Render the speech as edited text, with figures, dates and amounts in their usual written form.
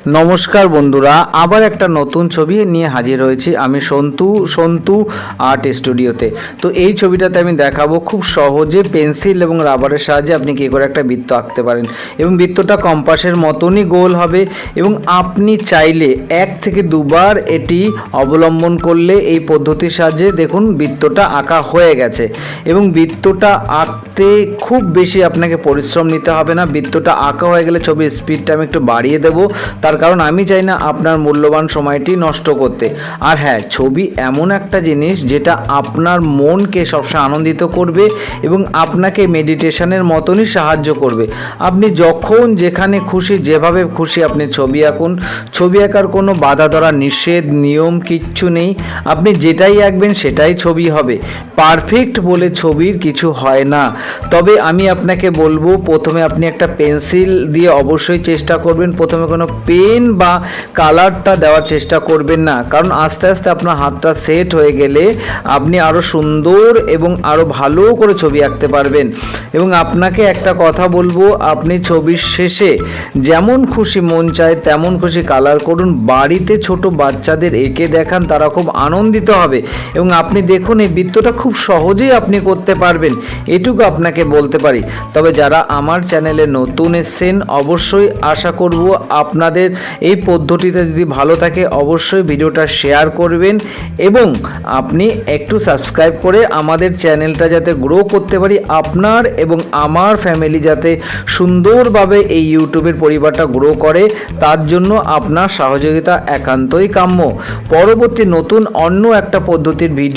নমস্কার বন্ধুরা, আবার একটা নতুন ছবি নিয়ে হাজির হয়েছি আমি সন্তু আর্ট স্টুডিওতে। তো এই ছবিটাতে আমি দেখাবো খুব সহজে পেন্সিল এবং রাবারের সাহায্যে আপনি কী করে একটা বৃত্ত আঁকতে পারেন এবং বৃত্তটা কম্পাসের মতনই গোল হবে এবং আপনি চাইলে 1 থেকে 2 বার এটি অবলম্বন করলে এই পদ্ধতির সাহায্যে দেখুন বৃত্তটা আঁকা হয়ে গেছে। এবং বৃত্তটা আঁকতে খুব বেশি আপনাকে পরিশ্রম নিতে হবে না। বৃত্তটা আঁকা হয়ে গেলে ছবির স্পিডটা আমি একটু বাড়িয়ে দেবো, তার কারণ আমি চাই না আপনার মূল্যবান সময়টি নষ্ট করতে। আর হ্যাঁ, ছবি এমন একটা জিনিস যেটা আপনার মনকে সবসময় আনন্দিত করবে এবং আপনাকে মেডিটেশনের মতনই সাহায্য করবে। আপনি যখন যেখানে খুশি যেভাবে খুশি আপনি ছবি আঁকুন। ছবি আঁকার কোনো বাধা ধরা নিষেধ নিয়ম কিচ্ছু নেই। আপনি যেটাই আঁকবেন সেটাই ছবি হবে। পারফেক্ট বলে ছবির কিছু হয় না। তবে আমি আপনাকে বলবো, প্রথমে আপনি একটা পেন্সিল দিয়ে অবশ্যই চেষ্টা করবেন। প্রথমে কোনো পেন বা কালারটা দেওয়ার চেষ্টা করবেন না, কারণ আস্তে আস্তে আপনার হাতটা সেট হয়ে গেলে আপনি আরও সুন্দর এবং আরও ভালো করে ছবি আঁকতে পারবেন। এবং আপনাকে একটা কথা বলবো, আপনি ছবির শেষে যেমন খুশি মন চায় তেমন খুশি কালার করুন। বাড়িতে ছোট বাচ্চাদের এঁকে দেখান, তারা খুব আনন্দিত হবে। এবং আপনি দেখুন এই বৃত্তটা খুব সহজেই আপনি করতে পারবেন, এটুকু আপনাকে বলতে পারি। তবে যারা আমার চ্যানেলে নতুন এসেছেন, অবশ্যই আশা করব আপনাদের এই পদ্ধতিটা যদি ভালো থাকে অবশ্যই ভিডিওটা শেয়ার করবেন এবং আপনি একটু সাবস্ক্রাইব করে আমাদের চ্যানেলটা যাতে গ্রো করতে পারি, আপনার এবং আমার ফ্যামিলি যাতে সুন্দরভাবে এই ইউটিউবের পরিবারটা গ্রো করে, তার জন্য আপনার সহযোগিতা একান্তই কাম্য। পরবর্তী নতুন অন্য একটা পদ্ধতির ভিডিও